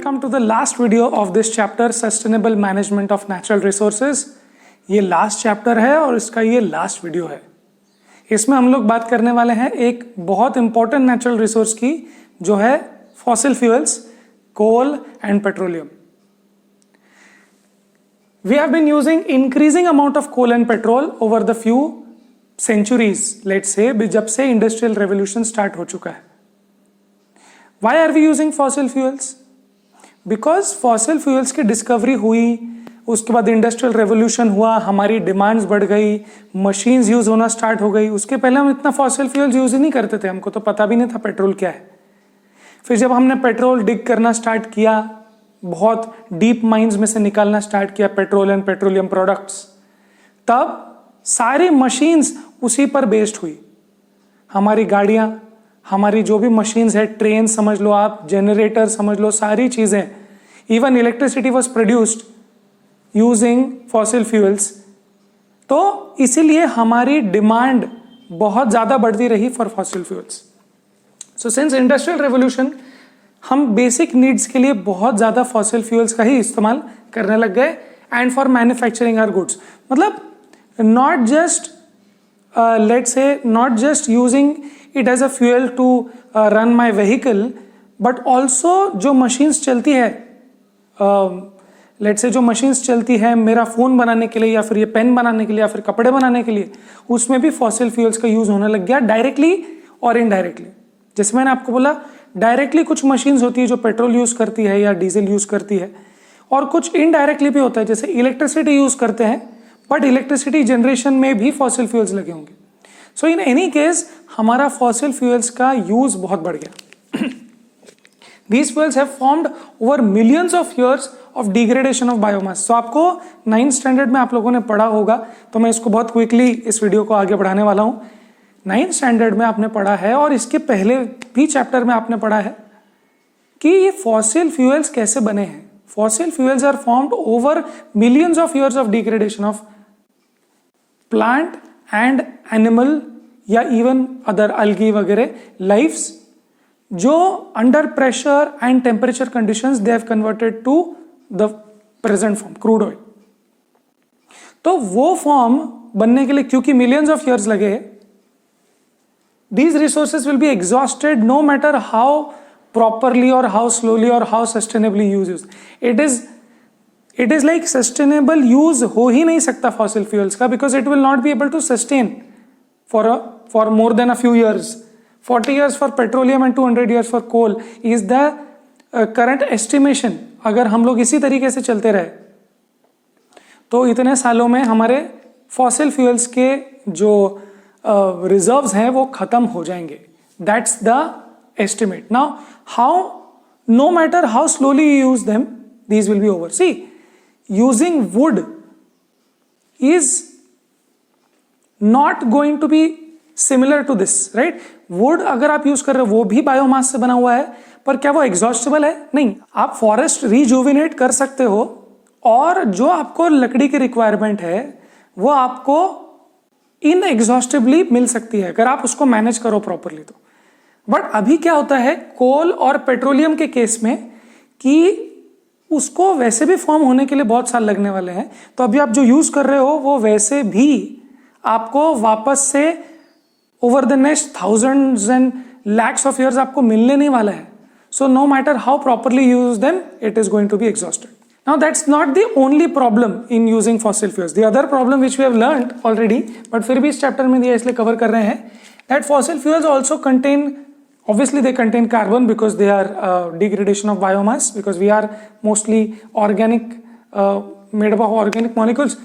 come to the last video of this chapter, Sustainable Management of Natural Resources. ये last chapter है और इसका ये लास्ट वीडियो है. इसमें हम लोग बात करने वाले हैं एक बहुत इंपॉर्टेंट नेचुरल रिसोर्स की, जो है fossil fuels, coal and petroleum. We have been using increasing amount of coal and petrol over the few centuries, let's say, जब से इंडस्ट्रियल रेवोल्यूशन स्टार्ट हो चुका है. Why are we using fossil fuels? Because fossil fuels की discovery हुई, उसके बाद industrial revolution हुआ, हमारी डिमांड्स बढ़ गई, मशीन्स यूज होना स्टार्ट हो गई. उसके पहले हम इतना फॉसिल फ्यूल्स यूज ही नहीं करते थे, हमको तो पता भी नहीं था पेट्रोल क्या है. फिर जब हमने पेट्रोल डिग करना स्टार्ट किया, बहुत डीप माइंस में से निकालना स्टार्ट किया पेट्रोल एंड पेट्रोलियम प्रोडक्ट्स, तब सारी मशीन्स उसी पर बेस्ड हुई. हमारी गाड़ियां, हमारी जो भी मशीन्स है, ट्रेन समझ लो आप, जनरेटर समझ लो, सारी चीजें, even electricity was produced using fossil fuels. तो इसीलिए हमारी डिमांड बहुत ज्यादा बढ़ती रही for fossil fuels. So since industrial revolution हम बेसिक नीड्स के लिए बहुत ज्यादा फॉसिल फ्यूल्स का ही इस्तेमाल करने लग गए, and for manufacturing our goods. मतलब not just let's say not just using it as a fuel to run my vehicle, but also जो मशीन्स चलती है, लेट्स से जो मशीन्स चलती है मेरा फोन बनाने के लिए, या फिर ये पेन बनाने के लिए, या फिर कपड़े बनाने के लिए, उसमें भी फॉसिल फ्यूल्स का यूज होने लग गया, डायरेक्टली और इनडायरेक्टली. जैसे मैंने आपको बोला, डायरेक्टली कुछ मशीन्स होती है जो पेट्रोल यूज करती है या डीजल यूज करती है, और कुछ इनडायरेक्टली भी होता है, जैसे इलेक्ट्रिसिटी यूज करते हैं, बट इलेक्ट्रिसिटी जनरेशन में भी फॉसिल फ्यूल्स लगे होंगे. सो इन एनी केस हमारा फॉसिल फ्यूल्स का यूज बहुत बढ़ गया. These fuels have formed over millions of years of degradation of biomass. So आपको 9th स्टैंडर्ड में आप लोगों ने पढ़ा होगा, तो मैं इसको बहुत क्विकली इस वीडियो को आगे बढ़ाने वाला हूँ. 9th स्टैंडर्ड में आपने पढ़ा है, और इसके पहले भी चैप्टर में आपने पढ़ा है कि ये फॉसिल फ्यूल्स कैसे बने हैं. Fossil fuels are formed over millions of years of degradation of plant and animal, या इवन अदर अल्गी वगैरह लाइफ्स, जो under pressure and temperature conditions they have converted to the present form, crude oil. तो वो form बनने के लिए क्योंकि millions of years लगे, these resources will be exhausted no matter how properly or how slowly or how sustainably used. It is like sustainable use हो ही नहीं सकता fossil fuels का, because it will not be able to sustain for more than a few years. 40 years for petroleum and 200 years for coal is the current estimation. अगर हम लोग इसी तरीके से चलते रहे तो इतने सालों में हमारे fossil fuels के जो रिजर्व्स हैं वो खत्म हो जाएंगे. That's the estimate. Now how, no matter how slowly you use them, these will be over. See, using wood is not going to be similar to this, right. Wood अगर आप use कर रहे हो, वो भी बायोमास से बना हुआ है, पर क्या वो एग्जॉस्टेबल है? नहीं. आप फॉरेस्ट रिजुविनेट कर सकते हो, और जो आपको लकड़ी की रिक्वायरमेंट है वो आपको इनएग्जॉस्टिबली मिल सकती है अगर आप उसको मैनेज करो प्रॉपरली तो. बट अभी क्या होता है कोल और पेट्रोलियम के केस में, कि उसको वैसे भी फॉर्म होने के लिए बहुत साल लगने वाले हैं, तो अभी आप जो यूज कर रहे हो वो वैसे भी आपको वापस से over the next thousands and lakhs of years आपको मिलने नहीं वाला है. So no matter how properly use them, it is going to be exhausted. Now that's not the only problem in using fossil fuels. The other problem which we have learned already, but फिर भी इस chapter में दिया इसलिए cover कर रहे हैं, that fossil fuels also contain, obviously they contain carbon because they are degradation of biomass, because we are mostly organic, made up of organic molecules,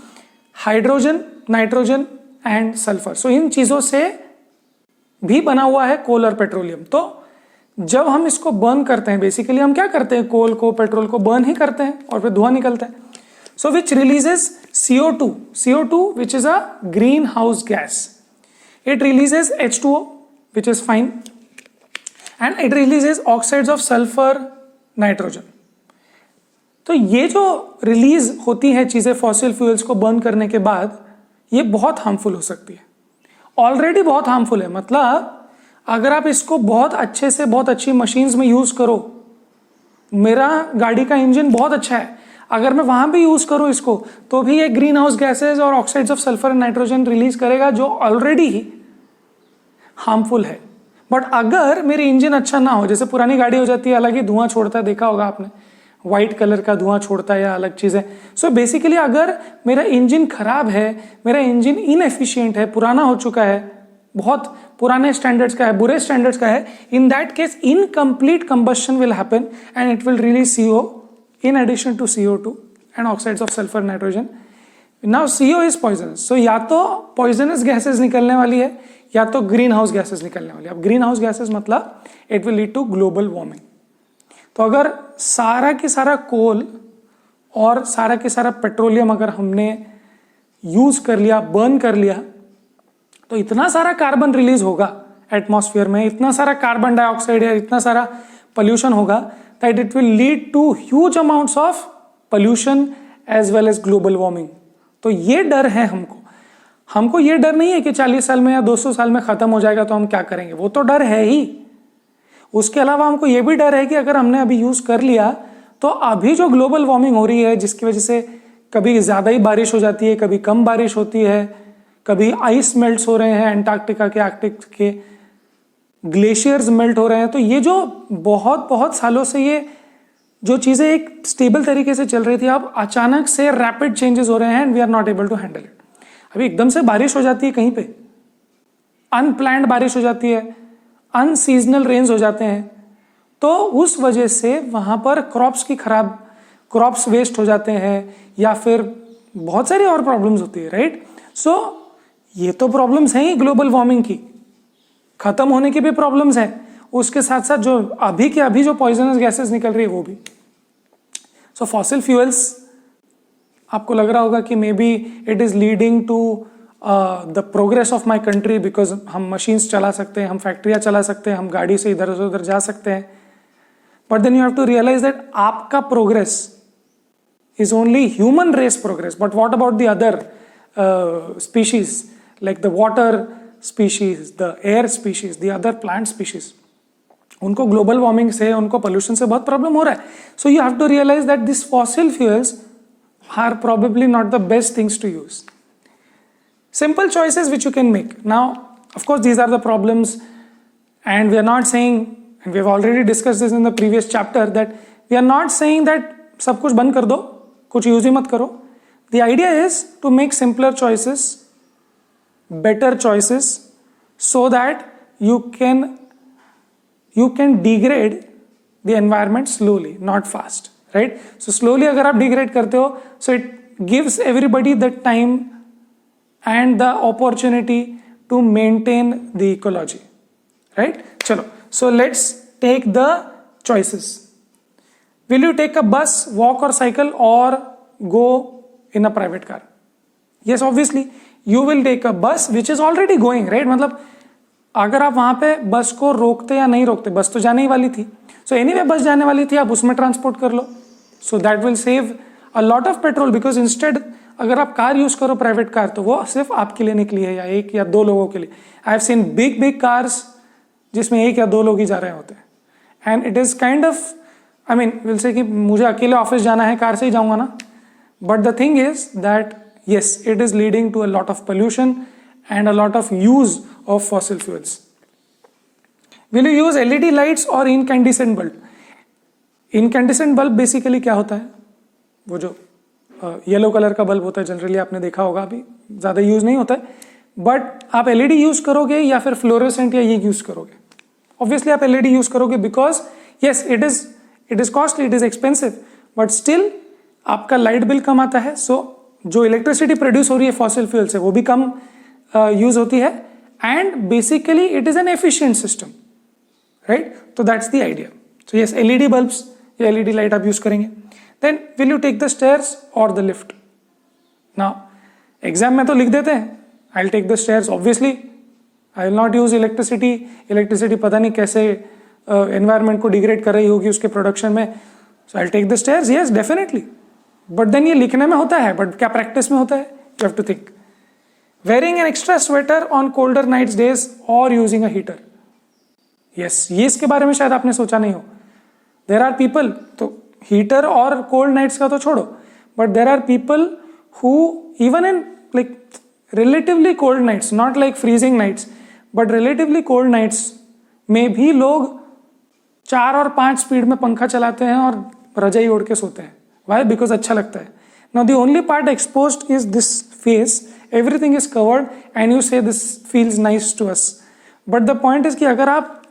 hydrogen, nitrogen and sulfur. So इन चीजों से भी बना हुआ है कोल और पेट्रोलियम. तो जब हम इसको बर्न करते हैं, बेसिकली हम क्या करते हैं, कोल को, पेट्रोल को बर्न ही करते हैं और फिर धुआं निकलता है. So which releases CO2 which is a greenhouse gas. It releases H2O which is fine, and it releases oxides of sulphur, nitrogen. तो ये जो रिलीज होती है चीजें फॉसिल फ्यूल्स को बर्न करने के बाद, ये बहुत हार्मफुल हो सकती है, ऑलरेडी बहुत हार्मफुल है. मतलब अगर आप इसको बहुत अच्छे से, बहुत अच्छी मशीन्स में यूज करो मेरा गाड़ी का इंजन बहुत अच्छा है, अगर मैं वहां भी यूज करूं इसको तो भी ये ग्रीन हाउस गैसेज और oxides of sulphur and nitrogen release करेगा जो ऑलरेडी ही हार्मफुल है। बट अगर मेरी इंजन अच्छा ना हो, जैसे पुरानी गाड़ी हो जाती है अलग ही धुआं छोड़ता है, देखा होगा आपने, व्हाइट कलर का धुआं छोड़ता है या अलग चीज है। सो बेसिकली अगर मेरा इंजन खराब है, मेरा इंजन इनएफिशिएंट है, पुराना हो चुका है, बहुत पुराने स्टैंडर्ड्स का है, बुरे स्टैंडर्ड्स का है, in that case incomplete combustion will happen and it will release CO in addition to CO2 and oxides of sulfur nitrogen. Now CO is poisonous. So या तो poisonous gases निकलने वाली है या तो ग्रीन हाउस गैसेस निकलने वाली है। अब ग्रीन हाउस गैसेस मतलब it will lead to global warming. तो अगर सारा की सारा कोल और सारा की सारा पेट्रोलियम अगर हमने यूज कर लिया, बर्न कर लिया, तो इतना सारा कार्बन रिलीज होगा एटमॉस्फेयर में, इतना सारा कार्बन डाइऑक्साइड है, इतना सारा पोल्यूशन होगा that it will lead to huge amounts of pollution as well as global warming. तो ये डर है हमको ये डर नहीं है कि 40 साल में या 200 साल में खत्म हो जाएगा तो हम क्या करेंगे, वो तो डर है ही। उसके अलावा हमको ये भी डर है कि अगर हमने अभी यूज कर लिया तो अभी जो ग्लोबल वार्मिंग हो रही है, जिसकी वजह से कभी ज्यादा ही बारिश हो जाती है, कभी कम बारिश होती है, कभी आइस मेल्ट्स हो रहे हैं एंटार्क्टिका के, आर्कटिक के ग्लेशियर्स मेल्ट हो रहे हैं, तो ये जो बहुत बहुत सालों से ये जो चीजें एक स्टेबल तरीके से चल रही थी, अब अचानक से रैपिड चेंजेस हो रहे हैं and we are not able to handle it. अभी एकदम से बारिश हो जाती है कहीं पे, अनप्लैंड बारिश हो जाती है, अनसीजनल रेन्स हो जाते हैं, तो उस वजह से वहां पर क्रॉप्स वेस्ट हो जाते हैं या फिर बहुत सारी और प्रॉब्लम्स होती है, राइट। सो ये तो प्रॉब्लम्स हैं ही ग्लोबल वार्मिंग की, खत्म होने की भी प्रॉब्लम्स है, उसके साथ साथ जो अभी के अभी जो पॉइजनस गैसेस निकल रही है वो भी। सो फॉसिल फ्यूल्स, आपको लग रहा होगा कि maybe it is leading to the progress of my country, because हम मशीन्स चला सकते हैं, हम फैक्ट्रियां चला सकते हैं, हम गाड़ी से इधर से उधर जा सकते हैं। But then you have to realise that आपका progress is only human race progress, but what about the other species like the water species, the air species, the other plant species, उनको ग्लोबल वार्मिंग से, उनको pollution से बहुत problem हो रहा है। So you have to realise that this fossil fuels are probably not the best things to use. Simple choices which you can make. Now, of course, these are the problems, and we are not saying, and we have already discussed this in the previous chapter, that we are not saying that सब कुछ बंद कर दो, कुछ use ही मत करो। The idea is to make simpler choices, better choices, so that you can degrade the environment slowly, not fast, right? So slowly अगर आप degrade करते हो, so it gives everybody the time and the opportunity to maintain the ecology, right? चलो, so let's take the choices. Will you take a bus, walk or cycle, or go in a private car? Yes, obviously you will take a bus which is already going, right? मतलब अगर आप वहां पे बस को रोकते या नहीं रोकते, बस तो जाने ही वाली थी, सो एनीवे बस जाने वाली थी, आप उसमें ट्रांसपोर्ट कर लो, so that will save a lot of petrol. Because instead अगर आप कार यूज करो, प्राइवेट कार, तो वो सिर्फ आपके लिए निकली है या एक या दो लोगों के लिए। I have seen big cars जिसमें एक या दो लोग ही जा रहे होते हैं, and it is kind of, I mean will say कि मुझे अकेले ऑफिस जाना है, कार से ही जाऊंगा ना, but the thing is that yes, it is leading to a lot of pollution and a lot of use of fossil fuels. Will you use LED lights or incandescent bulb? Incandescent bulb basically क्या होता है, वो जो yellow colour का bulb होता है, generally आपने देखा होगा, अभी ज़्यादा यूज नहीं होता है, बट आप LED यूज करोगे या फिर फ्लोरोसेंट या ये यूज करोगे? ऑब्वियसली आप LED यूज करोगे, because yes, it is costly, it is expensive, but still आपका लाइट बिल कम आता है, सो जो इलेक्ट्रिसिटी प्रोड्यूस हो रही है फॉसिल फ्यूल से वो भी कम यूज होती है, and basically it is an efficient system, right? तो that's the idea. So yes, LED bulbs या LED लाइट आप यूज करेंगे। Then will you take the stairs और द लिफ्ट? नाउ एग्जाम में तो लिख देते हैं I will take the stairs, obviously I will not use electricity पता नहीं कैसे एनवायरमेंट को डिग्रेड कर रही होगी उसके प्रोडक्शन में, so I will take the stairs, yes definitely. But then ये लिखने में होता है, बट क्या प्रैक्टिस में होता है? You have to think. Wearing an extra sweater on colder nights days और यूजिंग अ हीटर? यस, ये इसके बारे में शायद आपने सोचा नहीं हो, देर आर पीपल, तो हीटर और कोल्ड नाइट्स का तो छोड़ो, but there are people who even in like relatively cold nights, not like freezing nights, but relatively cold nights में भी लोग 4 और 5 स्पीड में पंखा चलाते हैं और रजाई ओढ़ के सोते हैं. वाई? बिकॉज अच्छा लगता है. Now the only part exposed is this face, everything is covered and you say this feels nice to us. But the point is कि अगर आप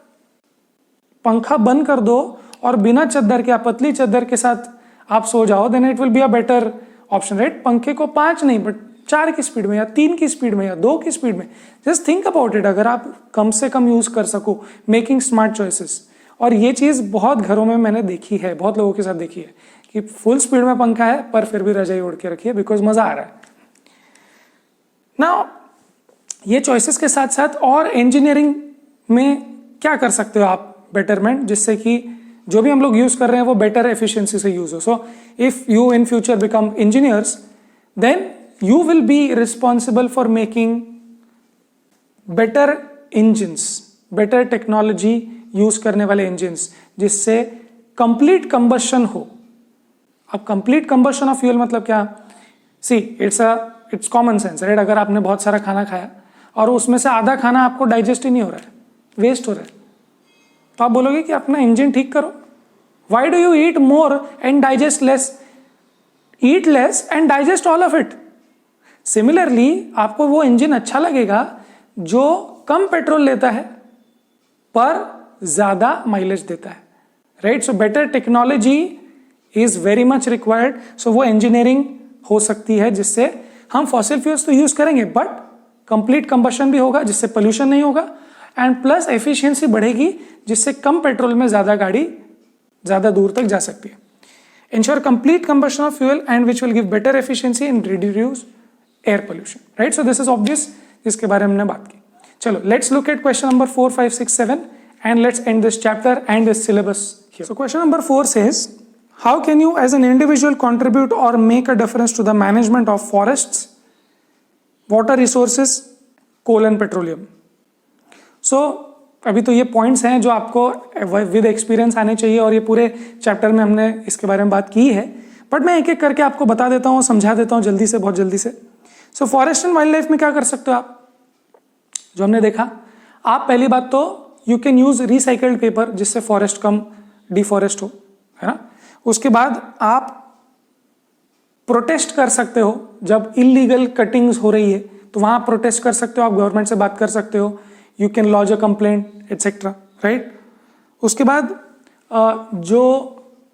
पंखा बंद कर दो और बिना चद्दर के, पतली चद्दर के साथ आप सो जाओ, then it will be a better option, right? पंखे को 5 नहीं बट 4 की स्पीड में या 3 की स्पीड में या 2 की स्पीड में. Just think about it. अगर आप कम से कम यूज कर सको, मेकिंग स्मार्ट चॉइसेस. और ये चीज बहुत घरों में मैंने देखी है, बहुत लोगों के साथ देखी है कि फुल स्पीड में पंखा है पर फिर भी रजाई ओढ़ के रखिए बिकॉज मजा आ रहा है ना. ये चॉइसेस के साथ साथ और इंजीनियरिंग में क्या कर सकते हो आप बेटरमेंट, जिससे कि जो भी हम लोग यूज कर रहे हैं वो बेटर एफिशिएंसी से यूज हो. So if you in future become engineers, then you will be responsible for making better engines, better technology use करने वाले engines, जिससे complete combustion हो. अब complete combustion of fuel मतलब क्या? See, it's common sense, right? अगर आपने बहुत सारा खाना खाया और उसमें से आधा खाना आपको डाइजेस्ट ही नहीं हो रहा है, वेस्ट हो रहा है, तो आप बोलोगे कि अपना इंजन ठीक करो. Why do you eat more and digest less? Eat less and digest all of it. Similarly आपको वो इंजन अच्छा लगेगा जो कम पेट्रोल लेता है पर ज्यादा माइलेज देता है, right? So better technology is very much required. So वो इंजीनियरिंग हो सकती है जिससे हम फॉसिल फ्यूल्स तो यूज करेंगे बट कंप्लीट कंबशन भी होगा जिससे पोल्यूशन नहीं होगा, एंड प्लस एफिशिएंसी बढ़ेगी जिससे कम पेट्रोल में ज्यादा गाड़ी ज्यादा दूर तक जा सकती है. Ensure complete combustion of fuel and which will give better efficiency and reduce air pollution, right? So this is obvious, जिसके बारे में हमने बात की. चलो let's look eight question number 4, 5, 6, 7 and let's end this chapter and this syllabus here. So question number 4 says, how can you as an individual contribute or make a difference to the management of forests, water resources, coal and petroleum? So अभी तो ये points हैं जो आपको with experience आने चाहिए और ये पूरे चैप्टर में हमने इसके बारे में बात की है, बट मैं एक एक करके आपको बता देता हूँ, समझा देता हूँ जल्दी से, बहुत जल्दी से. So forest and wild life में क्या कर सकते हो आप, जो हमने देखा. आप पहली बात तो you can use recycled paper जिससे फॉरेस्ट कम डिफॉरेस्ट हो, है ना. उसके बाद आप प्रोटेस्ट कर सकते हो जब इलीगल कटिंग्स हो रही है, तो वहां प्रोटेस्ट कर सकते हो, आप गवर्नमेंट से बात कर सकते हो, you can lodge a complaint etcetera, right. उसके बाद जो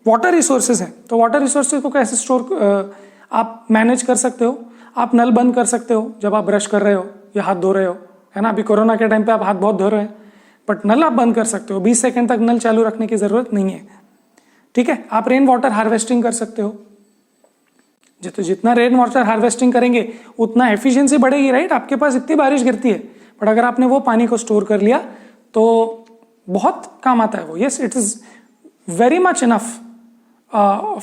वाटर रिसोर्सेज हैं, तो वाटर रिसोर्सेज को कैसे स्टोर आप मैनेज कर सकते हो. आप नल बंद कर सकते हो जब आप ब्रश कर रहे हो या हाथ धो रहे हो, है ना. अभी कोरोना के टाइम पे आप हाथ बहुत धो रहे हैं, बट नल आप बंद कर सकते हो. 20 सेकंड तक नल चालू रखने की जरूरत नहीं है, ठीक है. आप रेन वाटर हार्वेस्टिंग कर सकते हो. तो जितना रेन वाटर हार्वेस्टिंग करेंगे उतना एफिशिएंसी बढ़ेगी, राइट. आपके पास इतनी बारिश गिरती है, बट अगर आपने वो पानी को स्टोर कर लिया तो बहुत काम आता है वो. Yes, it is very much enough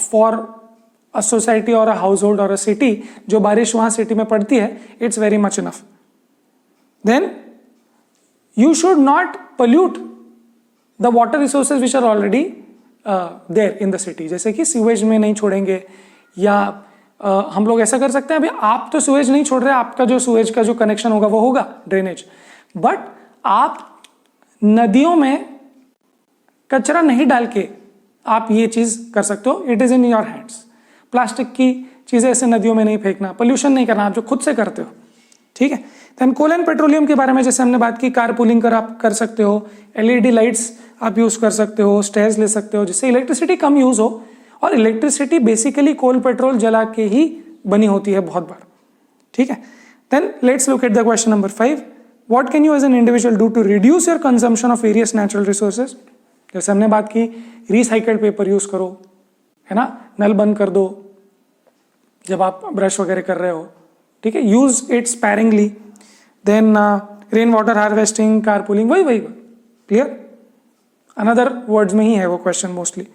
for a society और अ हाउस होल्ड और अ सिटी. जो बारिश वहां सिटी में पड़ती है, it's very much enough. Then you should not pollute the water resources which are already there in the city. जैसे कि सीवेज में नहीं छोड़ेंगे, या हम लोग ऐसा कर सकते हैं, अभी आप तो सीवेज नहीं छोड़ रहे, आपका जो सीवेज का जो कनेक्शन होगा वो होगा ड्रेनेज, बट आप नदियों में कचरा नहीं डाल के आप ये चीज कर सकते हो. It is in your hands. Plastic की चीजें ऐसे नदियों में नहीं फेंकना, पोल्यूशन नहीं करना, आप जो खुद से करते हो, ठीक है. देन कोल एंड पेट्रोलियम के बारे में जैसे हमने बात की, कार पूलिंग कर आप कर सकते हो, एलईडी लाइट्स आप यूज कर सकते हो, स्टेयर्स ले सकते हो जिससे इलेक्ट्रिसिटी कम यूज हो. और इलेक्ट्रिसिटी बेसिकली कोल पेट्रोल जला के ही बनी होती है बहुत बार, ठीक है. Then let's look at the question number 5. What can you as an individual do to reduce your consumption of various natural resources. जैसे हमने बात की, रिसाइकल्ड पेपर यूज करो, है ना. नल बंद कर दो जब आप ब्रश वगैरह कर रहे हो, ठीक है. Use it sparingly. Then rain water harvesting, car pooling, वही क्लियर. अनदर वर्ड्स में ही है वो question mostly.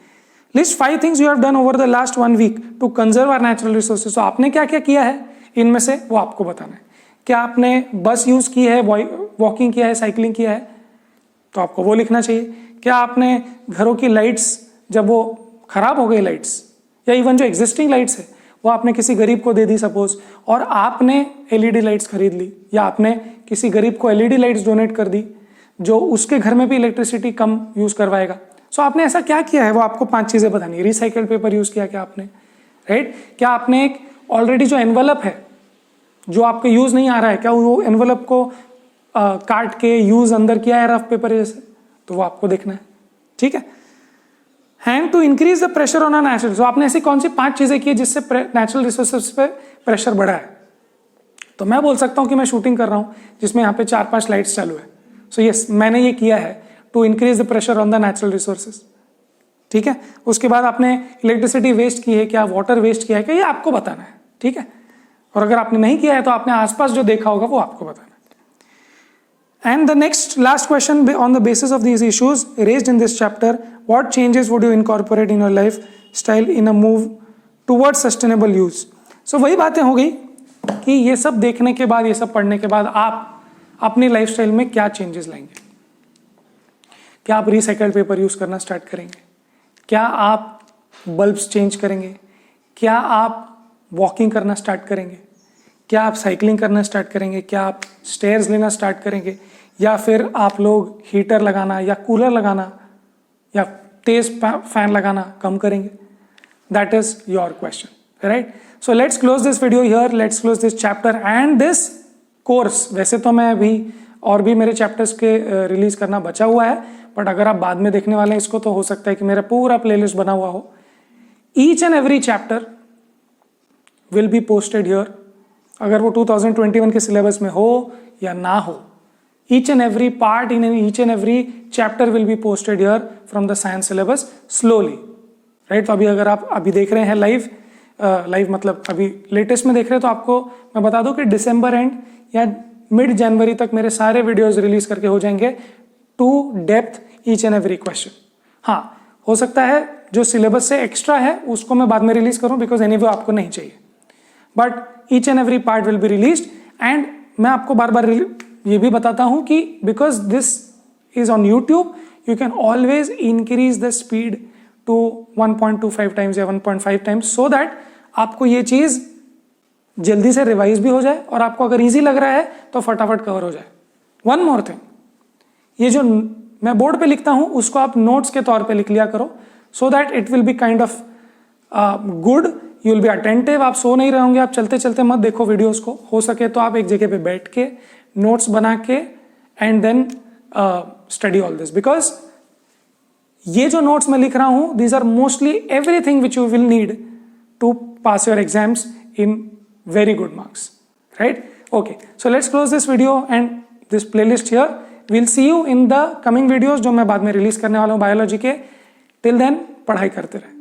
List 5 things you have done over the last 1 week to conserve our natural resources. तो आपने क्या क्या किया है इनमें से, वो आपको बताना है. क्या आपने बस यूज की है, वॉकिंग किया है, साइकिलिंग किया है, तो आपको वो लिखना चाहिए. क्या आपने घरों की लाइट्स जब वो खराब हो गई लाइट्स, या इवन जो एग्जिस्टिंग लाइट्स है वो आपने किसी गरीब को दे दी सपोज, और आपने एलईडी लाइट्स खरीद ली, या आपने किसी गरीब को एलईडी लाइट्स डोनेट कर दी जो उसके घर में भी इलेक्ट्रिसिटी कम यूज करवाएगा। सो आपने ऐसा क्या किया है, वो आपको 5 चीजें बतानी है। रिसाइकल्ड पेपर यूज किया क्या आपने, राइट? क्या आपने एक ऑलरेडी जो एनवलप है जो आपको यूज नहीं आ रहा है, क्या वो एनवलप को काट के यूज अंदर किया है रफ पेपर जैसे, तो वो आपको देखना है, ठीक है? And to increase the pressure on a natural, तो आपने ऐसी कौन सी 5 चीजें की जिससे नेचुरल रिसोर्सेज पे प्रेशर बढ़ा है? तो मैं बोल सकता हूं कि मैं शूटिंग कर रहा हूं जिसमें यहाँ पे 4-5 लाइट्स चालू है, सो यस मैंने ये किया है to increase the pressure on the natural resources, ठीक है? उसके बाद आपने इलेक्ट्रिसिटी वेस्ट की है क्या, वाटर वेस्ट किया है क्या, ये आपको बताना है, ठीक है? और अगर आपने नहीं किया है तो आपने आसपास जो देखा होगा वो आपको बताना है। And the next last question, on the basis of these issues raised in this chapter, what changes would you incorporate in your lifestyle in a move towards sustainable use? So वही बातें हो गई कि ये सब देखने के बाद, ये सब पढ़ने के बाद आप अपनी लाइफस्टाइल में क्या चेंजेस लाएंगे। क्या आप रिसाइकल्ड पेपर यूज करना स्टार्ट करेंगे? क्या आप बल्ब्स चेंज करेंगे? क्या आप वॉकिंग करना स्टार्ट करेंगे? क्या आप साइकिलिंग करना स्टार्ट करेंगे? क्या आप स्टेयर्स लेना स्टार्ट करेंगे? या फिर आप लोग हीटर लगाना या कूलर लगाना या तेज फैन लगाना कम करेंगे? That is your question, right? So let's close this video here, let's close this chapter and this course. वैसे तो मैं अभी और भी मेरे चैप्टर्स के रिलीज करना बचा हुआ है, बट अगर आप बाद में देखने वाले हैं इसको तो हो सकता है कि मेरा पूरा प्लेलिस्ट बना हुआ हो। Each and every chapter will be posted here, अगर वो 2021 के सिलेबस में हो या ना हो। Each and every part in each and every chapter will be posted here from the science syllabus slowly, right? तो अभी अगर आप अभी देख रहे हैं लाइव मतलब अभी लेटेस्ट में देख रहे हैं, तो आपको मैं बता दूं कि दिसंबर एंड या मिड जनवरी तक मेरे सारे वीडियोस रिलीज करके हो जाएंगे to depth each and every question. हाँ, हो सकता है जो सिलेबस से एक्स्ट्रा है उसको मैं बाद में रिलीज करूं, बिकॉज एनीवे आपको नहीं चाहिए, but each and every part will be released. And मैं आपको बार बार ये भी बताता हूं कि because this is on YouTube, you can always increase the speed to 1.25 times या 1.5 टाइम्स, सो दैट आपको ये चीज जल्दी से रिवाइज भी हो जाए और आपको अगर इजी लग रहा है तो फटाफट कवर हो जाए। वन मोर थिंग, ये जो मैं बोर्ड पे लिखता हूं उसको आप नोट्स के तौर पे लिख लिया करो, so that it will be kind of good, you will be attentive. आप सो नहीं रहे होंगे, आप चलते चलते मत देखो वीडियोस को, हो सके तो आप एक जगह पे बैठ के नोट्स बना के and then study all this, because ये जो नोट्स मैं लिख रहा हूं, these are mostly everything which you will need to pass your exams in very good marks, right? Okay, so let's close this video and this playlist here. We'll see you in the coming videos जो मैं बाद में release करने वाला हूँ biology के। Till then पढ़ाई करते रहे।